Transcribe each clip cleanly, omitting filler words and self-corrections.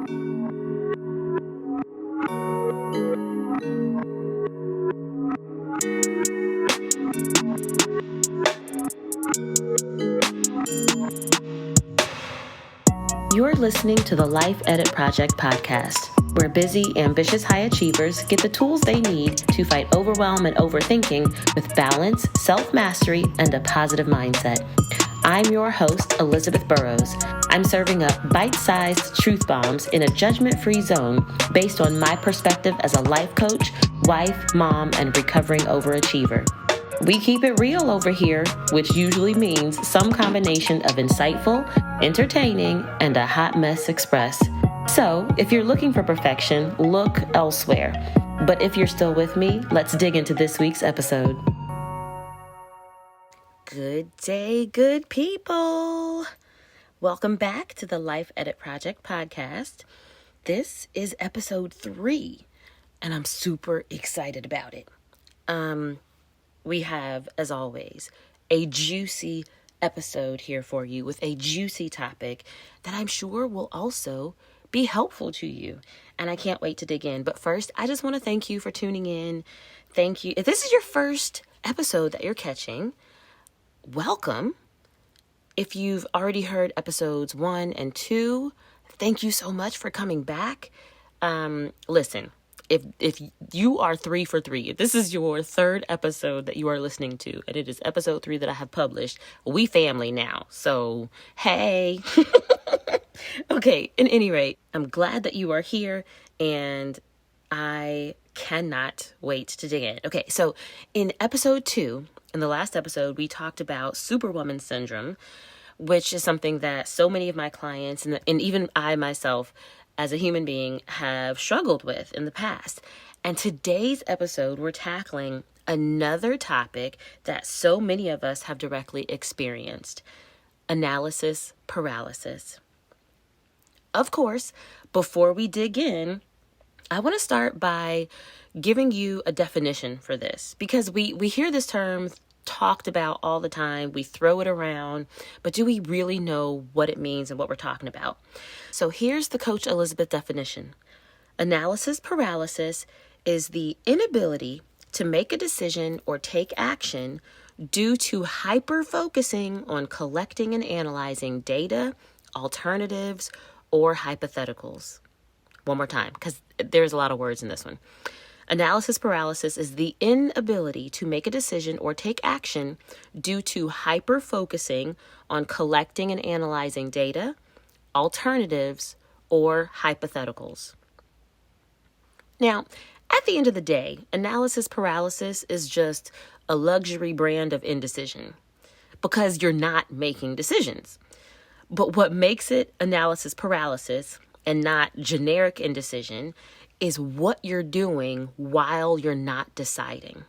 You're listening to the Life Edit Project podcast, where busy, ambitious high achievers get the tools they need to fight overwhelm and overthinking with balance, self-mastery, and a positive mindset. I'm your host, Elizabeth Burrows. I'm serving up bite-sized truth bombs in a judgment-free zone based on my perspective as a life coach, wife, mom, and recovering overachiever. We keep it real over here, which usually means some combination of insightful, entertaining, and a hot mess express. So, if you're looking for perfection, look elsewhere. But if you're still with me, let's dig into this week's episode. Good day, good people. Welcome back to the Life Edit Project podcast. This is episode 3, and I'm super excited about it. We have, as always, a juicy episode here for you with a juicy topic that I'm sure will also be helpful to you. And I can't wait to dig in. But first, I just want to thank you for tuning in. Thank you. If this is your first episode that you're catching, welcome. If you've already heard episodes 1 and 2, thank you so much for coming back. Listen. If you are 3 for 3, if this is your 3rd episode that you are listening to, and it is episode 3 that I have published, we family now. So, hey. Okay, at any rate, I'm glad that you are here, and I cannot wait to dig in. Okay, so in episode 2, in the last episode, we talked about Superwoman syndrome, which is something that so many of my clients, and even I myself, as a human being, have struggled with in the past. And today's episode, we're tackling another topic that so many of us have directly experienced: analysis paralysis. Of course, before we dig in, I want to start by giving you a definition for this, because we hear this term talked about all the time. We throw it around, but do we really know what it means and what we're talking about? So here's the Coach Elizabeth definition. Analysis paralysis is the inability to make a decision or take action due to hyper-focusing on collecting and analyzing data, alternatives, or hypotheticals. One more time, because there's a lot of words in this one. Analysis paralysis is the inability to make a decision or take action due to hyper-focusing on collecting and analyzing data, alternatives, or hypotheticals. Now, at the end of the day, analysis paralysis is just a luxury brand of indecision because you're not making decisions. But what makes it analysis paralysis and not generic indecision is what you're doing while you're not deciding.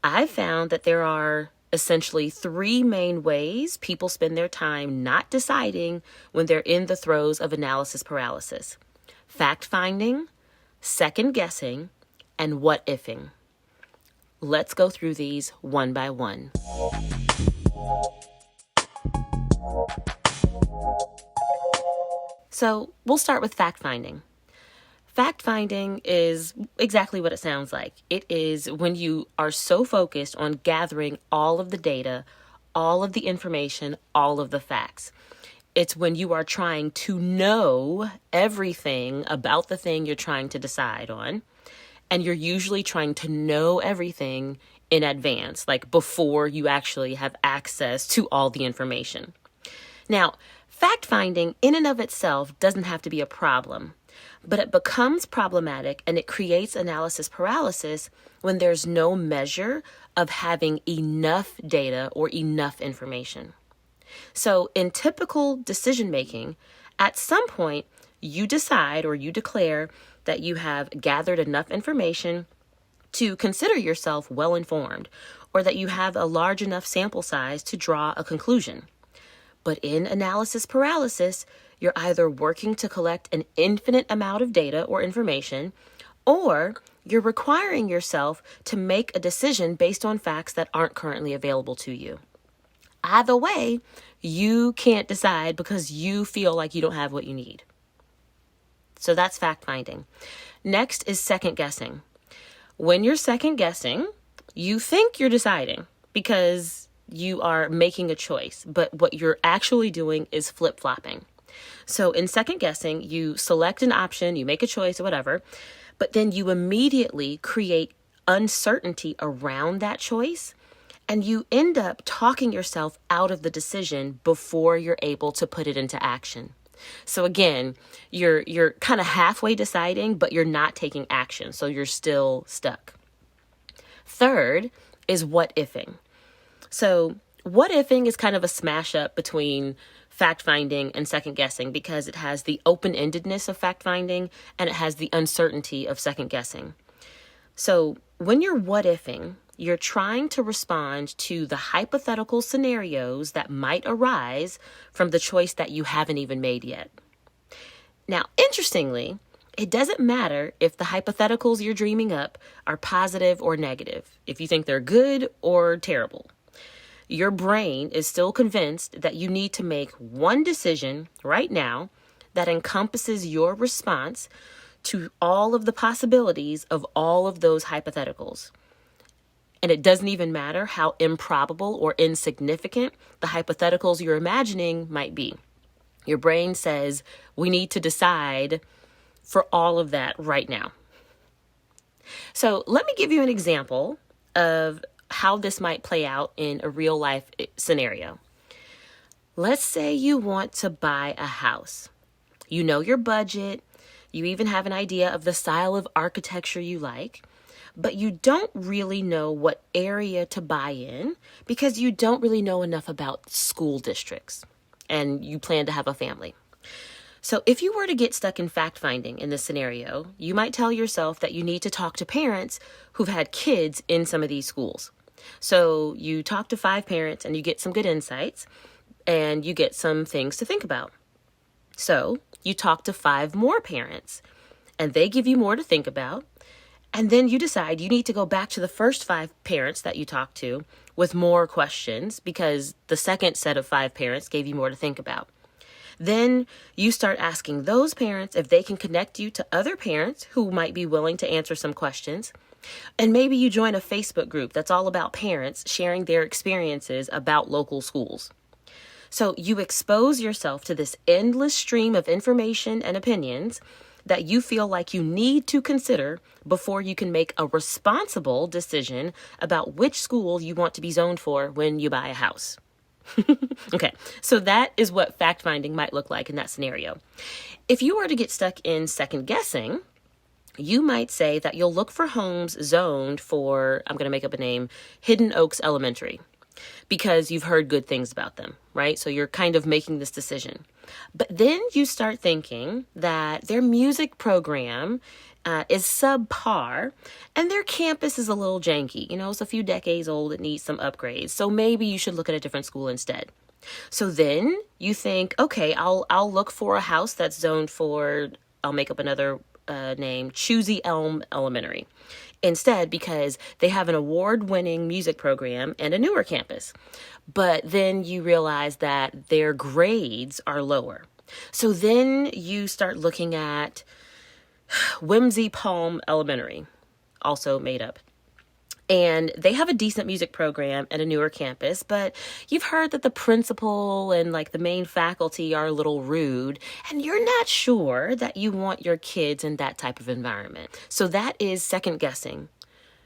I found that there are essentially 3 main ways people spend their time not deciding when they're in the throes of analysis paralysis: fact-finding, second-guessing, and what-ifing. Let's go through these one by one. So we'll start with fact-finding. Fact-finding is exactly what it sounds like. It is when you are so focused on gathering all of the data, all of the information, all of the facts. It's when you are trying to know everything about the thing you're trying to decide on, and you're usually trying to know everything in advance, like before you actually have access to all the information. Now, fact-finding in and of itself doesn't have to be a problem, but it becomes problematic and it creates analysis paralysis when there's no measure of having enough data or enough information. So in typical decision making, at some point you decide or you declare that you have gathered enough information to consider yourself well informed, or that you have a large enough sample size to draw a conclusion. But in analysis paralysis, you're either working to collect an infinite amount of data or information, or you're requiring yourself to make a decision based on facts that aren't currently available to you. Either way, you can't decide because you feel like you don't have what you need. So that's fact finding. Next is second guessing. When you're second guessing, you think you're deciding because you are making a choice, but what you're actually doing is flip-flopping. So in second guessing, you select an option, you make a choice or whatever, but then you immediately create uncertainty around that choice, and you end up talking yourself out of the decision before you're able to put it into action. So again, you're kind of halfway deciding, but you're not taking action, so you're still stuck. Third is what ifing. So what ifing is kind of a smash up between fact finding and second guessing because it has the open-endedness of fact finding and it has the uncertainty of second guessing. So when you're what ifing, you're trying to respond to the hypothetical scenarios that might arise from the choice that you haven't even made yet. Now, interestingly, it doesn't matter if the hypotheticals you're dreaming up are positive or negative, if you think they're good or terrible. Your brain is still convinced that you need to make one decision right now that encompasses your response to all of the possibilities of all of those hypotheticals. And it doesn't even matter how improbable or insignificant the hypotheticals you're imagining might be. Your brain says, we need to decide for all of that right now. So let me give you an example of how this might play out in a real life scenario. Let's say you want to buy a house. You know your budget. You even have an idea of the style of architecture you like, but you don't really know what area to buy in because you don't really know enough about school districts and you plan to have a family. So if you were to get stuck in fact finding in this scenario, you might tell yourself that you need to talk to parents who've had kids in some of these schools. So you talk to 5 parents and you get some good insights and you get some things to think about. So you talk to 5 more parents and they give you more to think about. And then you decide you need to go back to the first 5 parents that you talked to with more questions because the second set of 5 parents gave you more to think about. Then you start asking those parents if they can connect you to other parents who might be willing to answer some questions. And maybe you join a Facebook group that's all about parents sharing their experiences about local schools. So you expose yourself to this endless stream of information and opinions that you feel like you need to consider before you can make a responsible decision about which school you want to be zoned for when you buy a house. Okay, so that is what fact finding might look like in that scenario. If you were to get stuck in second guessing, you might say that you'll look for homes zoned for, I'm going to make up a name, Hidden Oaks Elementary, because you've heard good things about them, right? So you're kind of making this decision. But then you start thinking that their music program is subpar and their campus is a little janky. You know, it's a few decades old. It needs some upgrades. So maybe you should look at a different school instead. So then you think, okay, I'll look for a house that's zoned for, I'll make up another name, Choosy Elm Elementary instead because they have an award-winning music program and a newer campus. But then you realize that their grades are lower. So then you start looking at Whimsy Palm Elementary, also made up. And they have a decent music program and a newer campus, but you've heard that the principal and like the main faculty are a little rude, and you're not sure that you want your kids in that type of environment. So that is second guessing.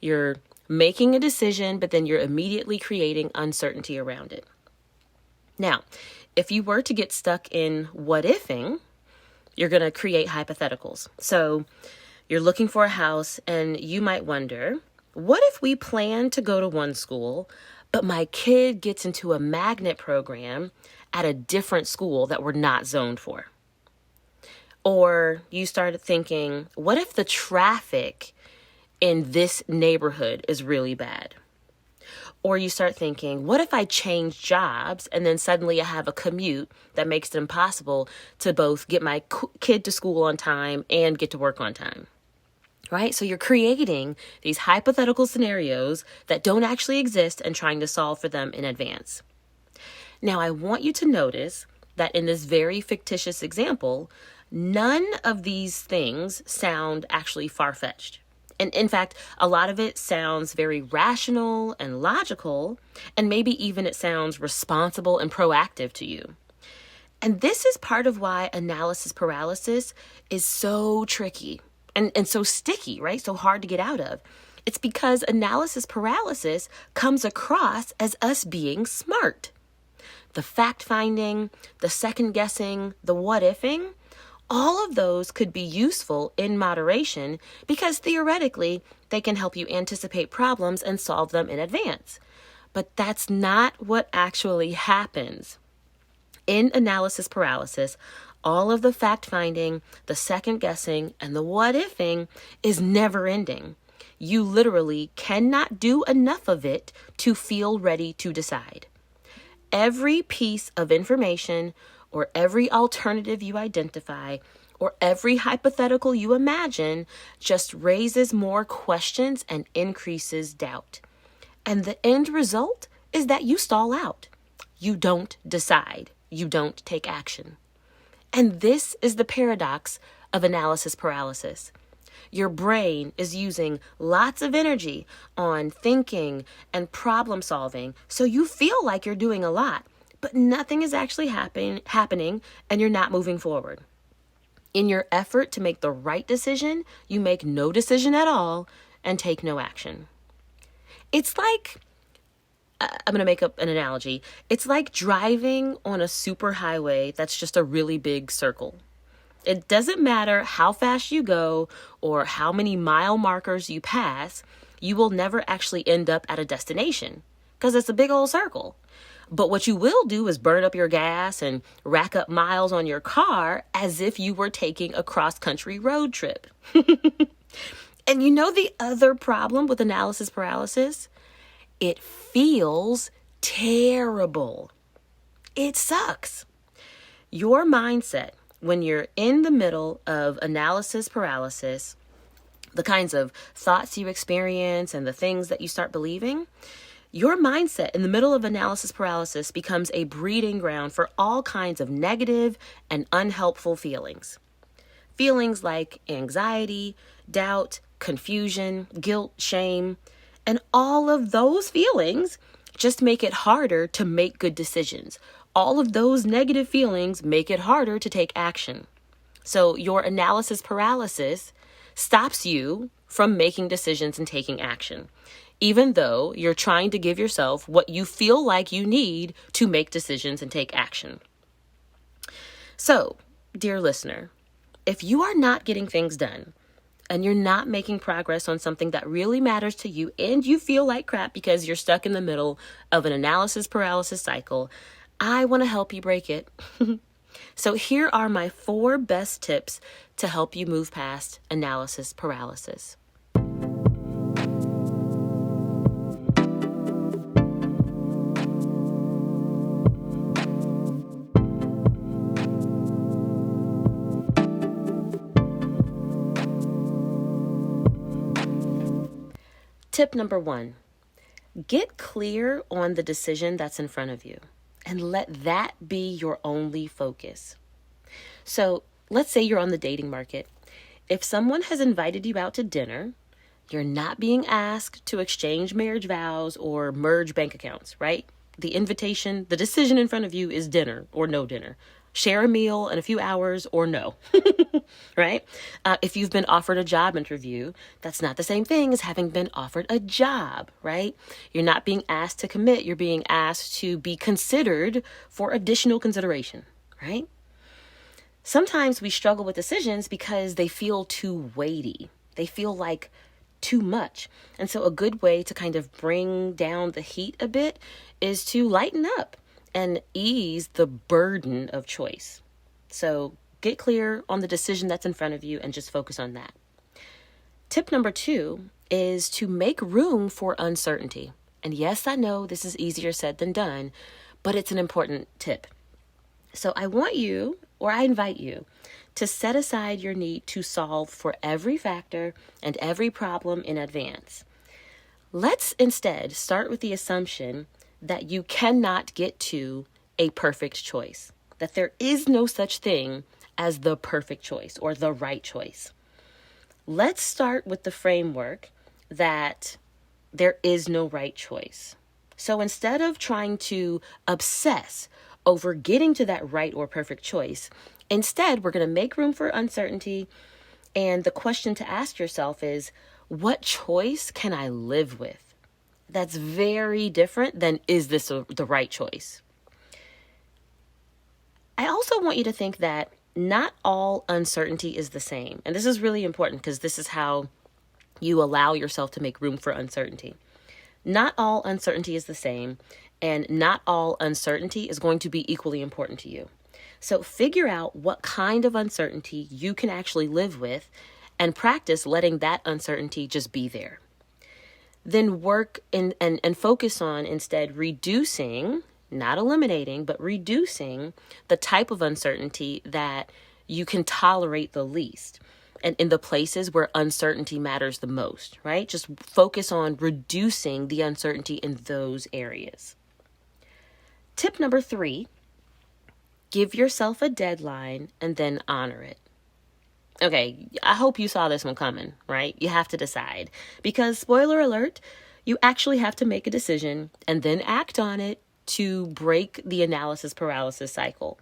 You're making a decision, but then you're immediately creating uncertainty around it. Now, if you were to get stuck in what ifing, you're going to create hypotheticals. So you're looking for a house and you might wonder, what if we plan to go to one school, but my kid gets into a magnet program at a different school that we're not zoned for? Or you started thinking, what if the traffic in this neighborhood is really bad? Or you start thinking, what if I change jobs and then suddenly I have a commute that makes it impossible to both get my kid to school on time and get to work on time? Right? So you're creating these hypothetical scenarios that don't actually exist and trying to solve for them in advance. Now, I want you to notice that in this very fictitious example, none of these things sound actually far-fetched. And in fact, a lot of it sounds very rational and logical, and maybe even it sounds responsible and proactive to you. And this is part of why analysis paralysis is so tricky and so sticky, right? So hard to get out of. It's because analysis paralysis comes across as us being smart. The fact-finding, the second-guessing, the what-ifing, all of those could be useful in moderation because theoretically they can help you anticipate problems and solve them in advance. But that's not what actually happens. In analysis paralysis, all of the fact-finding, the second-guessing, and the what-ifing is never ending. You literally cannot do enough of it to feel ready to decide. Every piece of information or every alternative you identify or every hypothetical you imagine just raises more questions and increases doubt. And the end result is that you stall out. You don't decide. You don't take action. And this is the paradox of analysis paralysis. Your brain is using lots of energy on thinking and problem solving, so you feel like you're doing a lot, but nothing is actually happening and you're not moving forward. In your effort to make the right decision, you make no decision at all and take no action. It's like, I'm going to make up an analogy. It's like driving on a superhighway that's just a really big circle. It doesn't matter how fast you go or how many mile markers you pass, you will never actually end up at a destination because it's a big old circle. But what you will do is burn up your gas and rack up miles on your car as if you were taking a cross-country road trip. And you know the other problem with analysis paralysis? It feels terrible. It sucks. Your mindset, when you're in the middle of analysis paralysis, the kinds of thoughts you experience and the things that you start believing, your mindset in the middle of analysis paralysis becomes a breeding ground for all kinds of negative and unhelpful feelings. Feelings like anxiety, doubt, confusion, guilt, shame, and all of those feelings just make it harder to make good decisions. All of those negative feelings make it harder to take action. So your analysis paralysis stops you from making decisions and taking action, even though you're trying to give yourself what you feel like you need to make decisions and take action. So, dear listener, if you are not getting things done and you're not making progress on something that really matters to you and you feel like crap because you're stuck in the middle of an analysis paralysis cycle, I want to help you break it. So here are my 4 best tips to help you move past analysis paralysis. Tip number 1, get clear on the decision that's in front of you and let that be your only focus. So let's say you're on the dating market. If someone has invited you out to dinner, you're not being asked to exchange marriage vows or merge bank accounts, right? The invitation, the decision in front of you is dinner or no dinner. Share a meal in a few hours or no, right? If you've been offered a job interview, that's not the same thing as having been offered a job, right? You're not being asked to commit. You're being asked to be considered for additional consideration, right? Sometimes we struggle with decisions because they feel too weighty. They feel like too much. And so a good way to kind of bring down the heat a bit is to lighten up and ease the burden of choice. So get clear on the decision that's in front of you and just focus on that. Tip number 2 is to make room for uncertainty. And yes, I know this is easier said than done, but it's an important tip. So I invite you to set aside your need to solve for every factor and every problem in advance. Let's instead start with the assumption that you cannot get to a perfect choice. that there is no such thing as the perfect choice or the right choice. Let's start with the framework that there is no right choice. So instead of trying to obsess over getting to that right or perfect choice, instead, we're going to make room for uncertainty. And the question to ask yourself is, what choice can I live with? That's very different than, is this the right choice? I also want you to think that not all uncertainty is the same. And this is really important because this is how you allow yourself to make room for uncertainty. Not all uncertainty is the same, and not all uncertainty is going to be equally important to you. So figure out what kind of uncertainty you can actually live with and practice letting that uncertainty just be there. Then work and focus on instead reducing, not eliminating, but reducing the type of uncertainty that you can tolerate the least. And in the places where uncertainty matters the most, right? Just focus on reducing the uncertainty in those areas. Tip number 3, give yourself a deadline and then honor it. Okay, I hope you saw this one coming, right? You have to decide because, spoiler alert, you actually have to make a decision and then act on it to break the analysis paralysis cycle.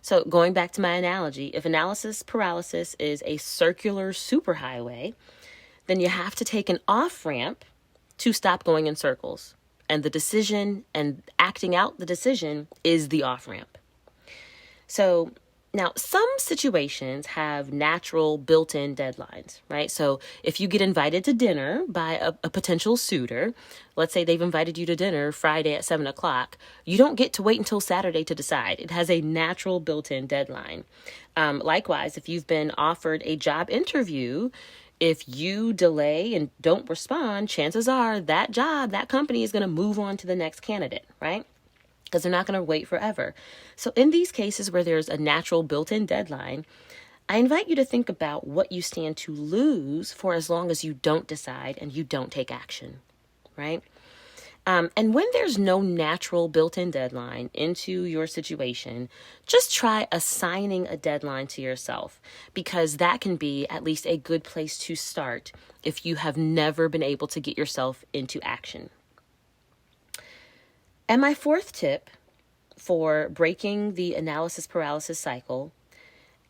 So going back to my analogy, if analysis paralysis is a circular superhighway, then you have to take an off-ramp to stop going in circles. And the decision and acting out the decision is the off-ramp. So now some situations have natural built-in deadlines, right? So if you get invited to dinner by a potential suitor, let's say they've invited you to dinner Friday at 7:00, you don't get to wait until Saturday to decide. It has a natural built-in deadline. Likewise, if you've been offered a job interview, if you delay and don't respond, chances are that job, that company is going to move on to the next candidate, right? Because they're not going to wait forever. So in these cases where there's a natural built-in deadline, I invite you to think about what you stand to lose for as long as you don't decide and you don't take action, right? And when there's no natural built-in deadline into your situation, just try assigning a deadline to yourself because that can be at least a good place to start if you have never been able to get yourself into action. And my 4th tip for breaking the analysis paralysis cycle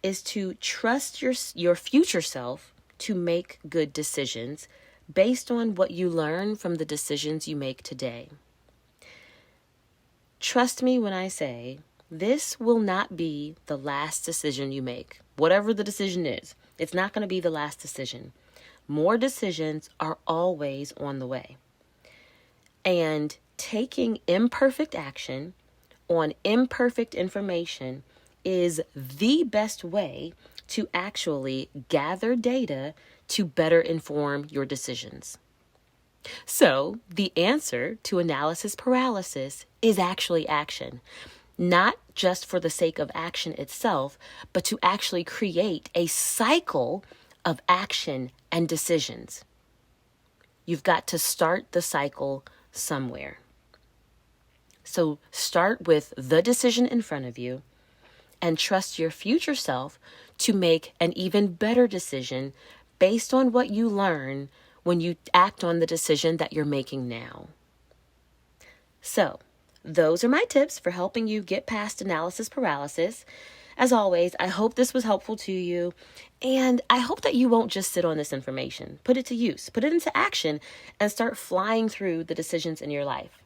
is to trust your future self to make good decisions based on what you learn from the decisions you make today. Trust me when I say this will not be the last decision you make. Whatever the decision is, it's not going to be the last decision. More decisions are always on the way. And taking imperfect action on imperfect information is the best way to actually gather data to better inform your decisions. So the answer to analysis paralysis is actually action, not just for the sake of action itself, but to actually create a cycle of action and decisions. You've got to start the cycle somewhere. So start with the decision in front of you and trust your future self to make an even better decision based on what you learn when you act on the decision that you're making now. So, those are my tips for helping you get past analysis paralysis. As always, I hope this was helpful to you, and I hope that you won't just sit on this information. Put it to use, put it into action, and start flying through the decisions in your life.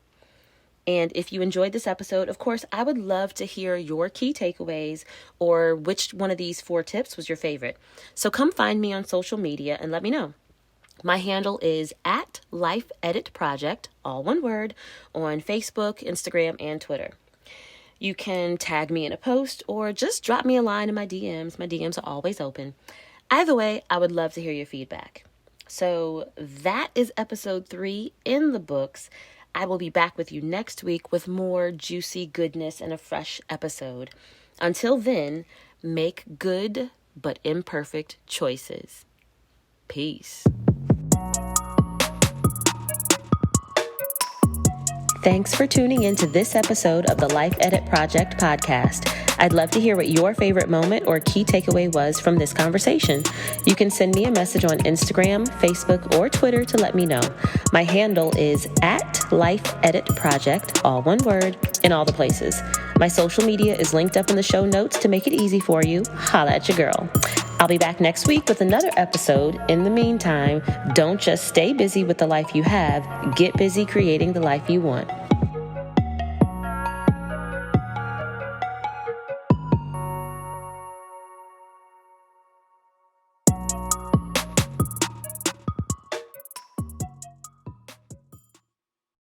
And if you enjoyed this episode, of course, I would love to hear your key takeaways or which one of these 4 tips was your favorite. So come find me on social media and let me know. My handle is @LifeEditProject, all one word, on Facebook, Instagram, and Twitter. You can tag me in a post or just drop me a line in my DMs. My DMs are always open. Either way, I would love to hear your feedback. So that is episode 3 in the books. I will be back with you next week with more juicy goodness and a fresh episode. Until then, make good but imperfect choices. Peace. Thanks for tuning in to this episode of the Life Edit Project podcast. I'd love to hear what your favorite moment or key takeaway was from this conversation. You can send me a message on Instagram, Facebook, or Twitter to let me know. My handle is @LifeEditProject, all one word, in all the places. My social media is linked up in the show notes to make it easy for you. Holla at your girl. I'll be back next week with another episode. In the meantime, don't just stay busy with the life you have, get busy creating the life you want.